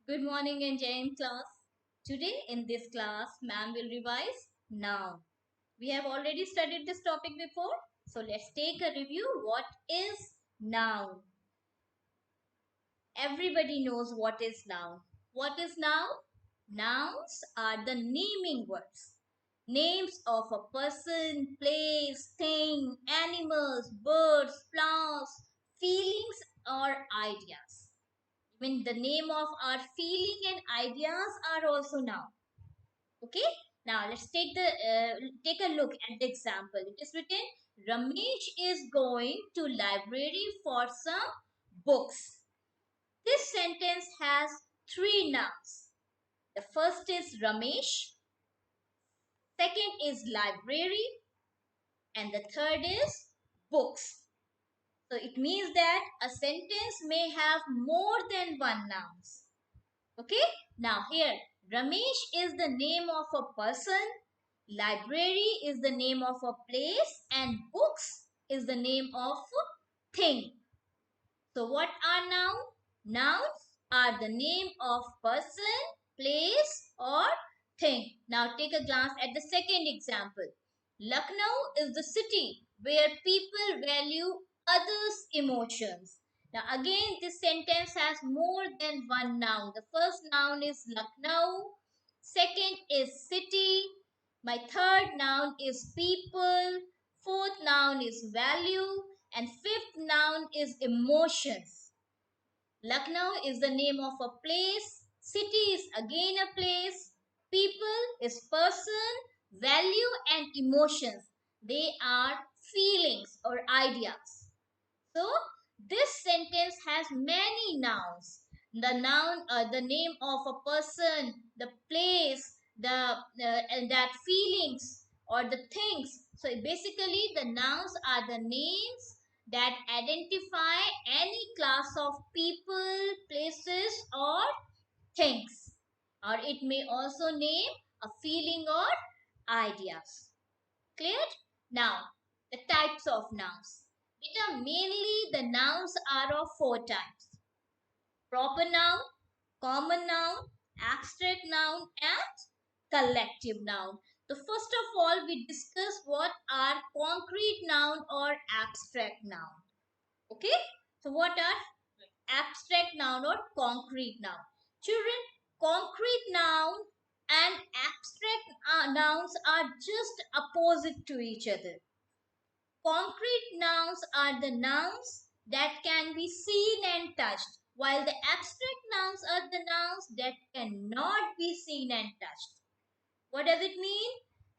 Good morning and Jai class. Today in this class, ma'am will revise noun. We have already studied this topic before. So let's take a review. What is noun? Everybody knows what is noun. What is noun? Nouns are the naming words. Names of a person, place, thing, animals, birds, flowers, feelings or ideas. Even the name of our feeling and ideas are also noun. Okay, now let's take a look at the example. It is written, Ramesh is going to library for some books. This sentence has three nouns. The first is Ramesh, second is library, and the third is books. So it means that a sentence may have more than one nouns. Okay, now here Ramesh is the name of a person, library is the name of a place, and books is the name of a thing. So what are noun? Nouns are the name of person, place or thing. Now take a glance at the second example. Lucknow is the city where people value others' emotions. Now again this sentence has more than one noun. The first noun is Lucknow, second is city, my third noun is people, fourth noun is value, and fifth noun is emotions. Lucknow is the name of a place, city is again a place, people is person, value and emotions. They are feelings or ideas. So this sentence has many nouns. The name of a person, the place, and that feelings or the things. So basically, the nouns are the names that identify any class of people, places, or things. Or it may also name a feeling or ideas. Clear? Now, the types of nouns. Mainly the nouns are of four types. Proper noun, common noun, abstract noun and collective noun. So first of all, we discuss what are concrete noun or abstract noun. Okay? So what are abstract noun or concrete noun? Children, concrete noun and abstract nouns are just opposite to each other. Concrete nouns are the nouns that can be seen and touched, while the abstract nouns are the nouns that cannot be seen and touched. What does it mean?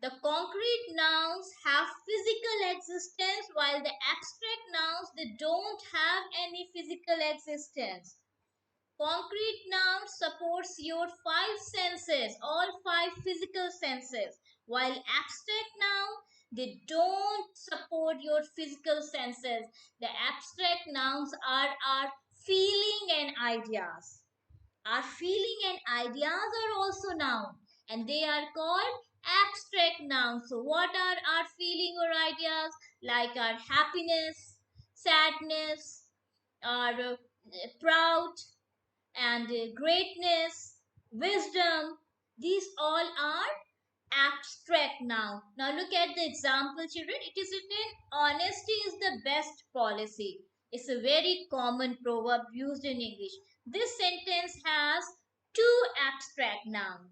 The concrete nouns have physical existence, while the abstract nouns they don't have any physical existence. Concrete noun supports your five senses, all five physical senses, while abstract noun they don't support your physical senses. The abstract nouns are our feeling and ideas. Our feeling and ideas are also noun and they are called abstract nouns. So what are our feeling or ideas? Like our happiness, sadness, our proud, and greatness, wisdom, these all are abstract now. Now look at the example, children. It is written, honesty is the best policy. It's a very common proverb used in English. This sentence has two abstract nouns.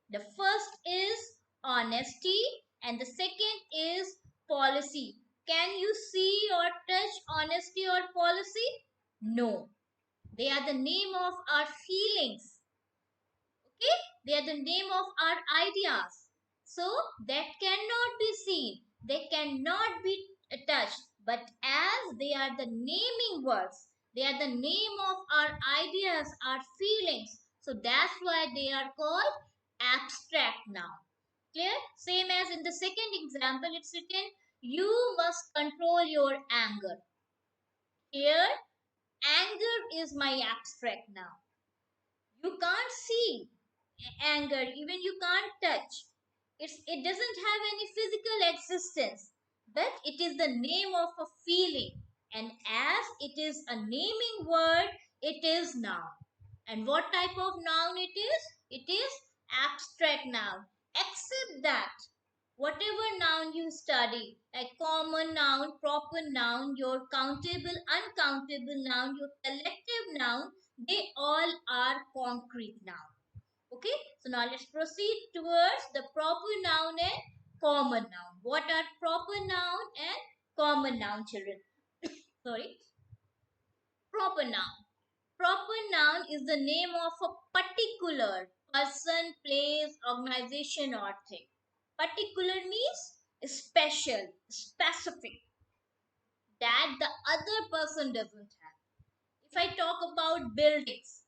The first is honesty and the second is policy. Can you see or touch honesty or policy? No. They are the name of our feelings. Okay? They are the name of our ideas. So that cannot be seen. They cannot be touched. But as they are the naming words, they are the name of our ideas, our feelings. So that's why they are called abstract noun. Clear? Same as in the second example, it's written, you must control your anger. Here, anger is my abstract noun. You can't see anger, even you can't touch. It doesn't have any physical existence, but it is the name of a feeling. And as it is a naming word, it is noun. And what type of noun it is? It is abstract noun. Except that whatever noun you study, like common noun, proper noun, your countable, uncountable noun, your collective noun, they all are concrete noun. Okay, so now let's proceed towards the proper noun and common noun. What are proper noun and common noun, children? Sorry, proper noun. Proper noun is the name of a particular person, place, organization, or thing. Particular means special, specific, that the other person doesn't have. If I talk about buildings,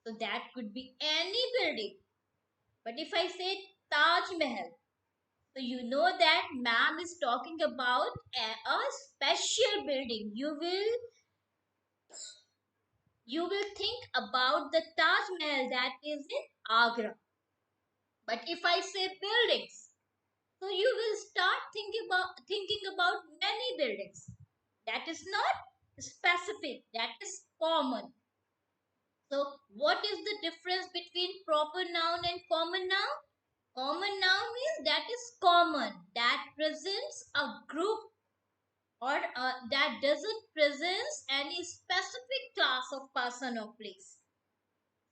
so that could be any building. But if I say Taj Mahal, so you know that ma'am is talking about a special building. You will think about the Taj Mahal that is in Agra. But if I say buildings, so you will start thinking about many buildings. That is not specific. That is common. So what is the difference between proper noun and common noun? Common noun means that is common, that presents a group or that doesn't present any specific class of person or place.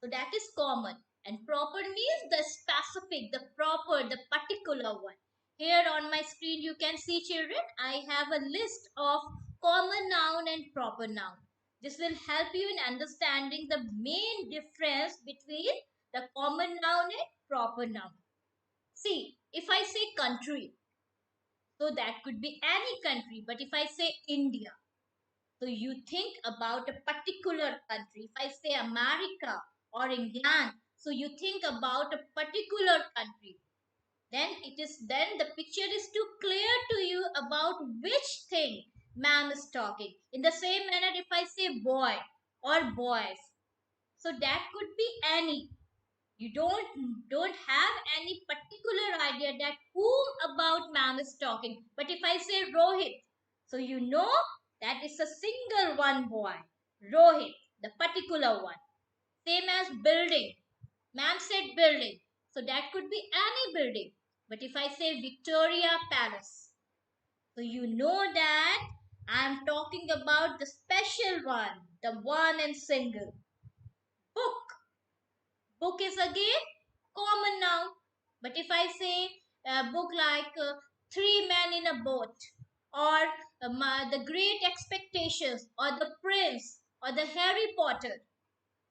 So that is common. And proper means the specific, the proper, the particular one. Here on my screen you can see, children, I have a list of common noun and proper noun. This will help you in understanding the main difference between the common noun and proper noun. See, if I say country, so that could be any country. But if I say India, so you think about a particular country. If I say America or England, so you think about a particular country. Then the picture is too clear to you about which thing ma'am is talking. In the same manner, if I say boy or boys, so that could be any. You don't have any particular idea that whom about ma'am is talking. But if I say Rohit, so you know that is a single one boy. Rohit, the particular one. Same as building. Ma'am said building. So that could be any building. But if I say Victoria Palace, so you know that I'm talking about the special one, the one and single. Book. Book is again common noun. But if I say a book like Three Men in a Boat, or The Great Expectations, or The Prince, or the Harry Potter,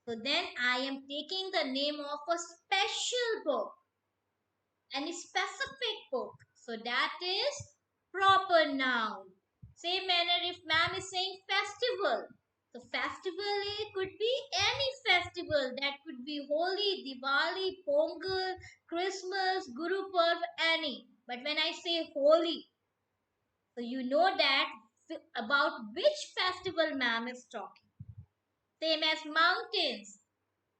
so then I am taking the name of a special book, any specific book. So that is proper noun. Same manner if ma'am is saying festival. So festival could be any festival. That could be Holi, Diwali, Pongal, Christmas, Guru Purv, any. But when I say Holi, so you know that about which festival ma'am is talking. Same as mountains.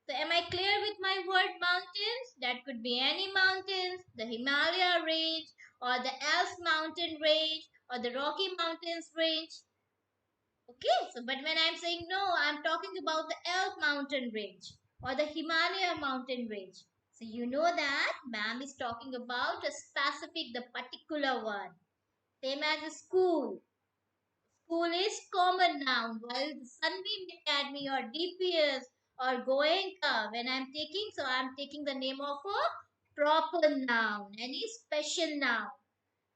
So am I clear with my word mountains? That could be any mountains, the Himalaya range, or the Alps mountain range, or the Rocky Mountains range. Okay, so but when I'm saying no, I'm talking about the Alp mountain range or the Himalaya mountain range. So you know that ma'am is talking about a specific, the particular one. Same as a school. School is common noun, while the Sunbeam Academy or DPS or Goenka, when I'm taking, so I'm taking the name of a proper noun, any special noun.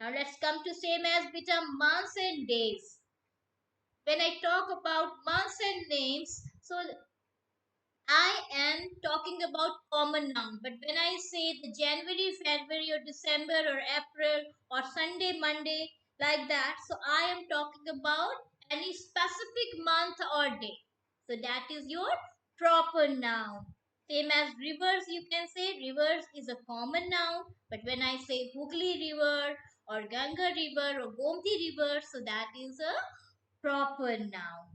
Now let's come to same as between months and days. When I talk about months and names, so I am talking about common noun. But when I say the January, February, or December, or April, or Sunday, Monday, like that, so I am talking about any specific month or day. So that is your proper noun. Same as rivers, you can say rivers is a common noun. But when I say Hooghly River, or Ganga River, or Gomti River, so that is a proper noun.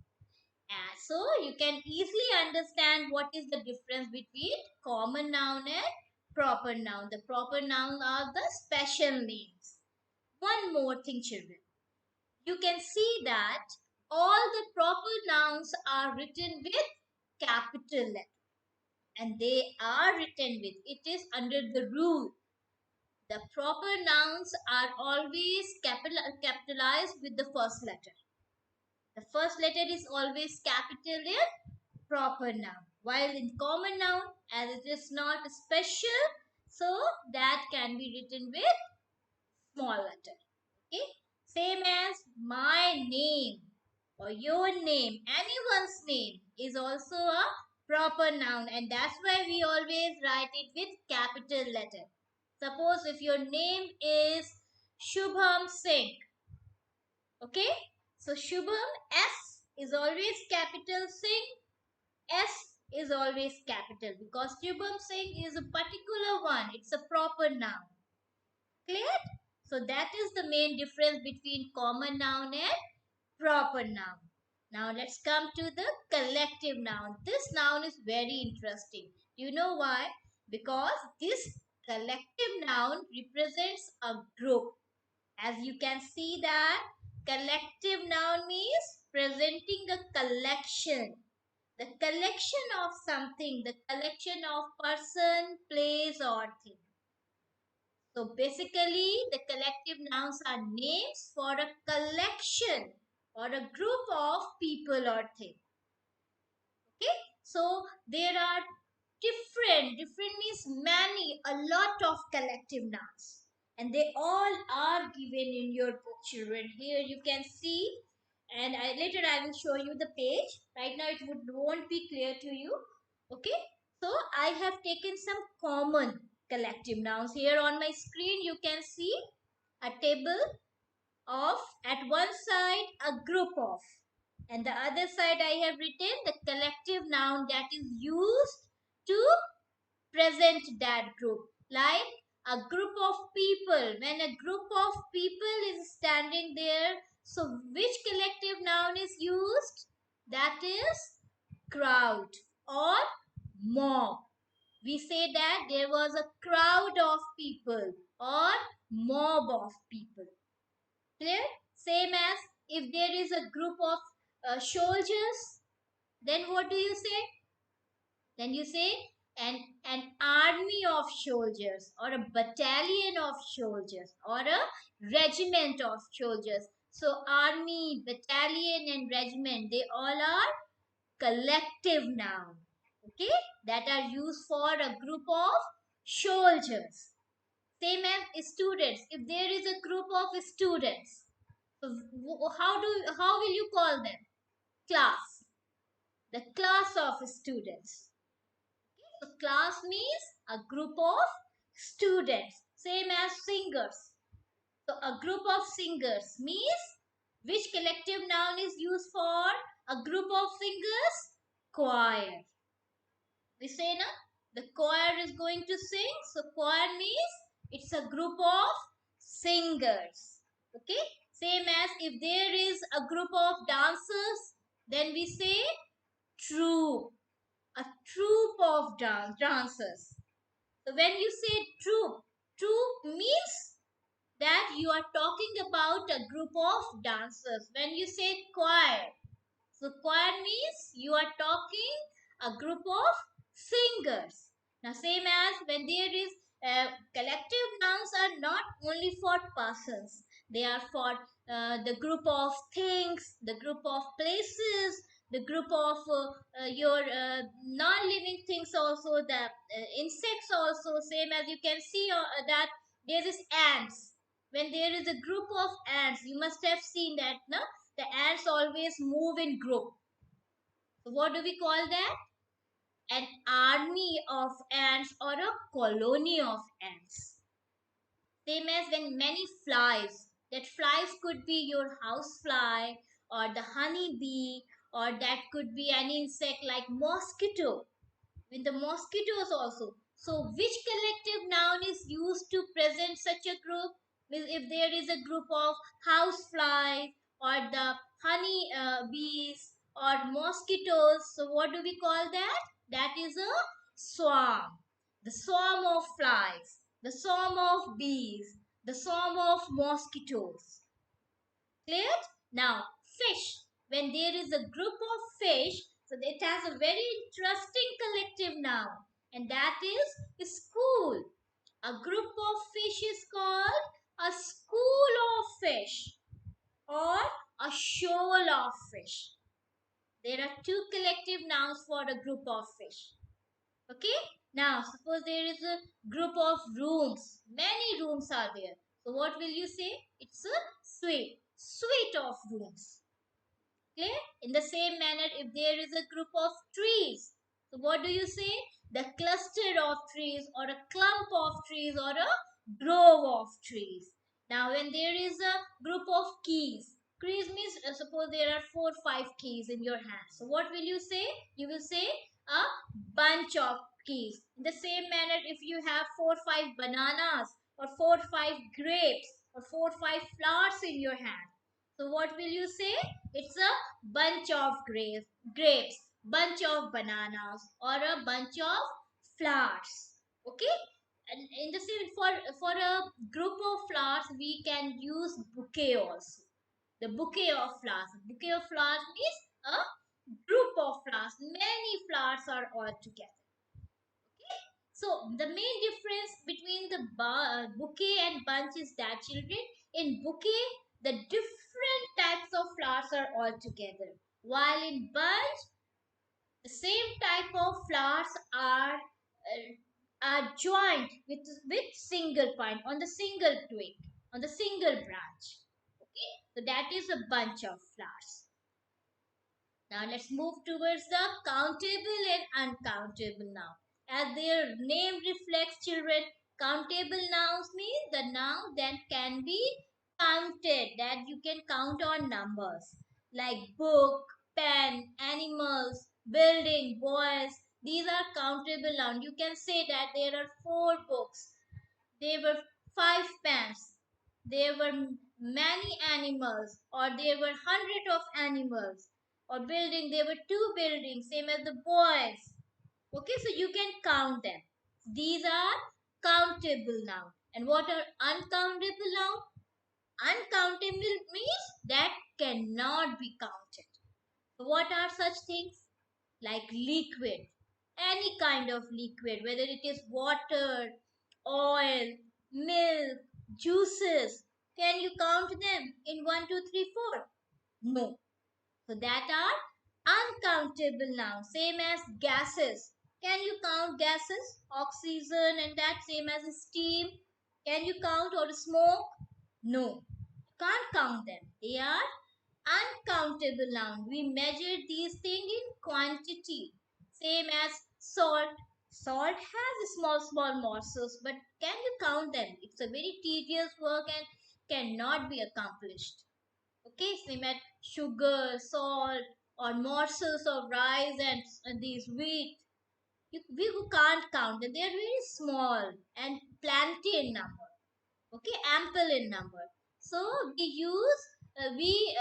So you can easily understand what is the difference between common noun and proper noun. The proper noun are the special names. One more thing, children. You can see that all the proper nouns are written with capital letter. and they are written with. It is under the rule. The proper nouns are always capitalized with the first letter. The first letter is always capital in proper noun. While in common noun, as it is not special, so that can be written with small letter. Okay? Same as my name or your name, anyone's name is also a proper noun, and that's why we always write it with capital letter. Suppose if your name is Shubham Singh, okay? So Shubham, S is always capital, Singh, S is always capital because Shubham Singh is a particular one. It's a proper noun. Clear? So that is the main difference between common noun and proper noun. Now let's come to the collective noun. This noun is very interesting. You know why? Because this collective noun represents a group. As you can see that collective noun means presenting a collection. The collection of something, the collection of person, place or thing. So basically, the collective nouns are names for a collection or a group of people or things. Okay, so there are different means many, a lot of collective nouns, and they all are given in your book, children. Here you can see, and later I will show you the page. Right now it won't be clear to you. Okay, so I have taken some common collective nouns. Here on my screen you can see a table of, at one side a group of, and the other side I have written the collective noun that is used to present that group. Like a group of people, when a group of people is standing there, so which collective noun is used? That is crowd or mob. We say that there was a crowd of people or mob of people. Clear? Same as if there is a group of soldiers, then what do you say? Then you say an army of soldiers or a battalion of soldiers or a regiment of soldiers. So army, battalion and regiment, they all are collective noun. Okay? That are used for a group of soldiers. Same as students. If there is a group of students, so how will you call them? Class. The class of students. So class means a group of students. Same as singers. So a group of singers means which collective noun is used for a group of singers? Choir. We say na, the choir is going to sing. So choir means it's a group of singers. Okay. Same as if there is a group of dancers, then we say troupe. A troupe of dancers. So when you say troop means that you are talking about a group of dancers. When you say choir, so choir means you are talking a group of singers. Now same as when there is collective nouns are not only for persons. They are for the group of things, the group of places, the group of your non-living things also, the insects also. Same as you can see that there is ants. When there is a group of ants, you must have seen that, no? The ants always move in group. So what do we call that? An army of ants or a colony of ants. Same as when many flies. That flies could be your house fly or the honey bee, or that could be an insect like mosquito. With the mosquitoes also. So which collective noun is used to present such a group? If there is a group of houseflies or the honey bees or mosquitoes, so what do we call that? That is a swarm. The swarm of flies, the swarm of bees, the swarm of mosquitoes. Clear? Now, fish. When there is a group of fish, So it has a very interesting collective noun, and that is school. A group of fish is called a school of fish or a shoal of fish. There are two collective nouns for a group of fish. Okay? Now, suppose there is a group of rooms. Many rooms are there. So, what will you say? It's a suite. Suite of rooms. Clear? In the same manner, if there is a group of trees, so what do you say? The cluster of trees or a clump of trees or a grove of trees. Now, when there is a group of keys, keys means suppose there are 4 5 keys in your hand. So what will you say? You will say a bunch of keys. In the same manner, if you have 4 5 bananas or 4 5 grapes or 4 5 flowers in your hand, so what will you say? It's a bunch of grapes, bunch of bananas, or a bunch of flowers. Okay? And in the same for a group of flowers, we can use bouquet also. The bouquet of flowers. Bouquet of flowers means a group of flowers. Many flowers are all together. So the main difference between the bouquet and bunch is that, children, in bouquet the different types of flowers are all together, while in bunch the same type of flowers are joined with single point on the single twig on the single branch. Okay, so that is a bunch of flowers. Now let's move towards the countable and uncountable noun. As their name reflects, children, countable nouns mean the noun that can be counted, that you can count on numbers, like book, pen, animals, building, boys. These are countable nouns. You can say that there are 4 books, there were 5 pens, there were many animals, or there were hundred of animals, or building, there were 2 buildings, same as the boys. Okay, so you can count them. These are countable noun. And what are uncountable noun? Uncountable means that cannot be counted. So what are such things? Like liquid, any kind of liquid, whether it is water, oil, milk, juices. Can you count them in 1, 2, 3, 4? No. So that are uncountable nouns. Same as gases. Can you count gases? Oxygen and that, same as steam. Can you count, or smoke? No. Can't count them. They are uncountable noun. We measure these things in quantity. Same as salt. Salt has small morsels, but can you count them? It's a very tedious work and cannot be accomplished. Okay, same as sugar, salt, or morsels of rice and these wheat. We can't count them. They are very small and plenty in number. Okay, ample in number. So we use we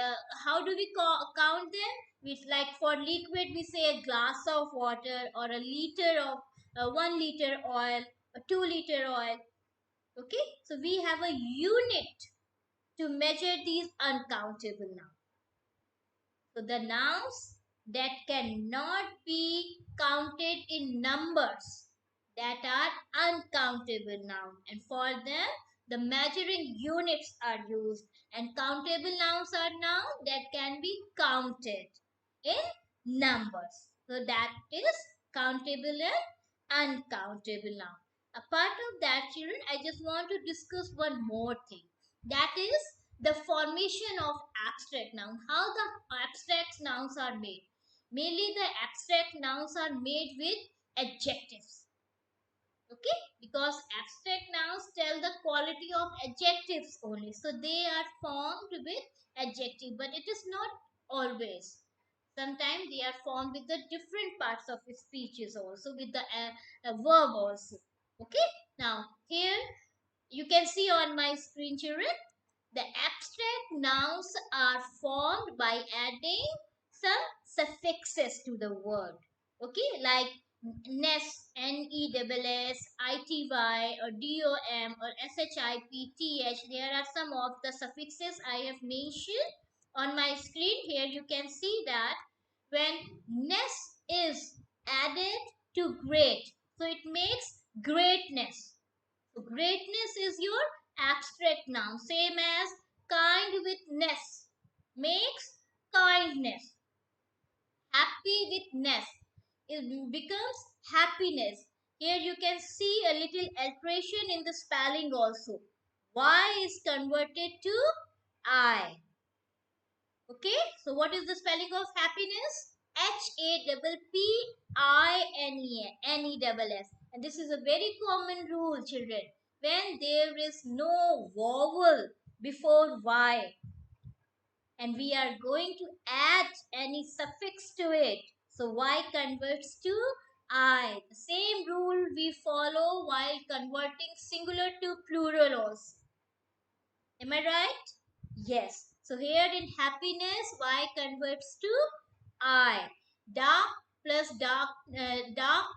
how do we count them? We, like for liquid, we say a glass of water, or a liter of 1 liter oil, a 2 liter oil. Okay, so we have a unit to measure these uncountable nouns. So the nouns that cannot be counted in numbers, that are uncountable noun, and for them the measuring units are used, and countable nouns are nouns that can be counted in numbers. So that is countable and uncountable noun. Apart of that, children, I just want to discuss one more thing. That is the formation of abstract noun. How the abstract nouns are made. Mainly the abstract nouns are made with adjectives. Okay, because abstract nouns tell the quality of adjectives only, so they are formed with adjective, but it is not always. Sometimes they are formed with the different parts of speeches also, with the verb also. Okay, now here you can see on my screen, children, the abstract nouns are formed by adding some suffixes to the word. Okay, like ness, ness, or dom, or shipth. There are some of the suffixes I have mentioned on my screen. Here you can see that when ness is added to great. So it makes greatness. So greatness is your abstract noun, same as kind with ness makes kindness. Happy with ness it becomes happiness. Here you can see a little alteration in the spelling also. Y is converted to I. Okay, so what is the spelling of happiness? Happiness. And this is a very common rule, children. When there is no vowel before Y and we are going to add any suffix to it, so Y converts to I. The same rule we follow while converting singular to plural also. Am I right? Yes. So here in happiness, Y converts to I. Dark plus dark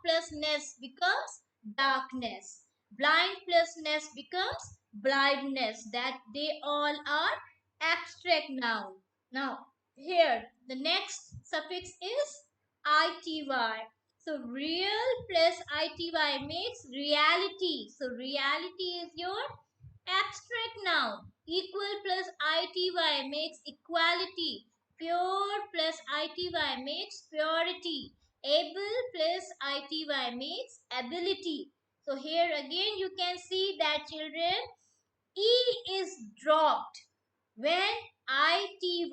plus ness becomes darkness. Blind plus ness becomes blindness. That they all are abstract noun. Now here the next suffix is ity. So real plus ity makes reality. So reality is your abstract noun. Equal plus ity makes equality. Pure plus ity makes purity. Able plus ity makes ability. So here again you can see that, children, E is dropped when ity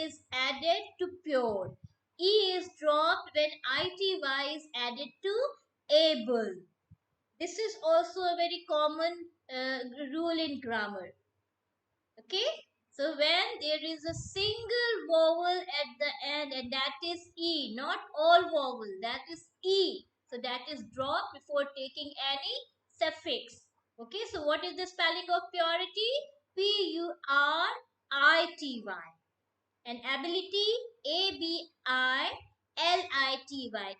is added to pure. E is dropped when ity is added to able. This is also a very common rule in grammar. Okay, so when there is a single vowel at the end, and that is E, not all vowel, that is E, so that is dropped before taking any suffix. Okay, so what is the spelling of purity? Purity. And ability, ability.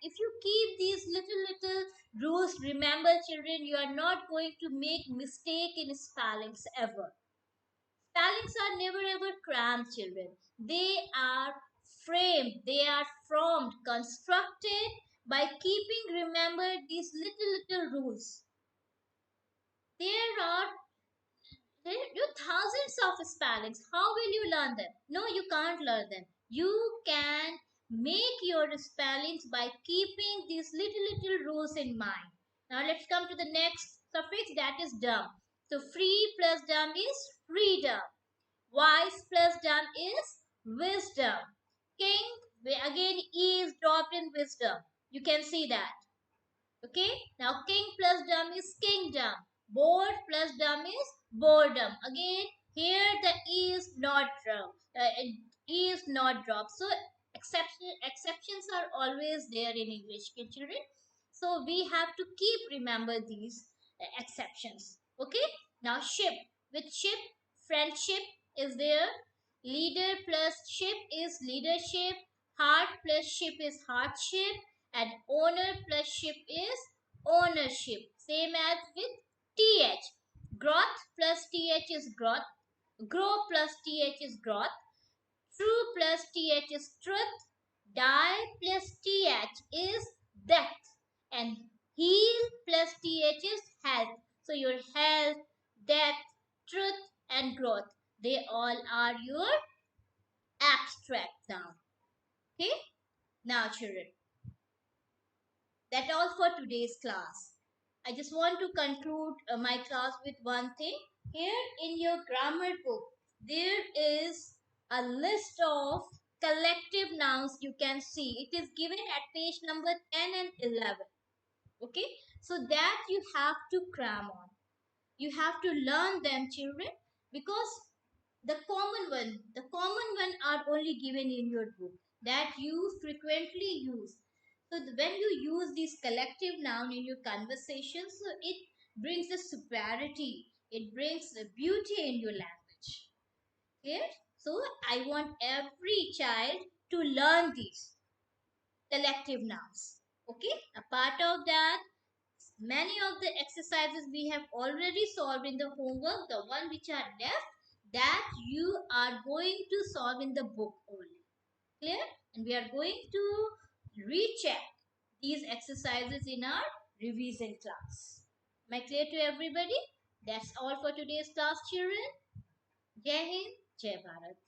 If you keep these little rules, remember, children, you are not going to make mistake in spellings ever. Spellings are never ever cramped, children. They are framed, they are formed, constructed by keeping remember these little rules. There are thousands of spellings. How will you learn them? No, you can't learn them. You can make your spellings by keeping these little rules in mind. Now let's come to the next suffix, that is dumb. So free plus dumb is freedom. Wise plus dumb is wisdom. King, again E is dropped in wisdom. You can see that. Okay, now king plus dumb is kingdom. Bored plus dumb is boredom. Again, here the E is not dropped. E is not dropped. So exceptions are always there in English, okay, children. So we have to keep remember these exceptions. Okay, now ship. With ship, friendship is there. Leader plus ship is leadership. Heart plus ship is hardship, and owner plus ship is ownership. Same as with th. Growth plus th is growth. Grow plus th is growth. True plus th is truth. Die plus th is death. And heal plus th is health. So your health, death, truth, and growth, they all are your abstract noun. Okay, now children, that's all for today's class. I just want to conclude my class with one thing. Here in your grammar book, there is a list of collective nouns you can see. It is given at page number 10 and 11. Okay, so that you have to cram on. You have to learn them, children, because the common one are only given in your book that you frequently use. So when you use these collective noun in your conversations, so it brings a superiority, it brings a beauty in your language. Okay, so I want every child to learn these collective nouns. Okay, a part of that, many of the exercises we have already solved in the homework. The one which are left, that you are going to solve in the book only. Clear? And we are going to recheck these exercises in our revision class. Am I clear to everybody? That's all for today's class, children. Jai Hind, Jai Bharat.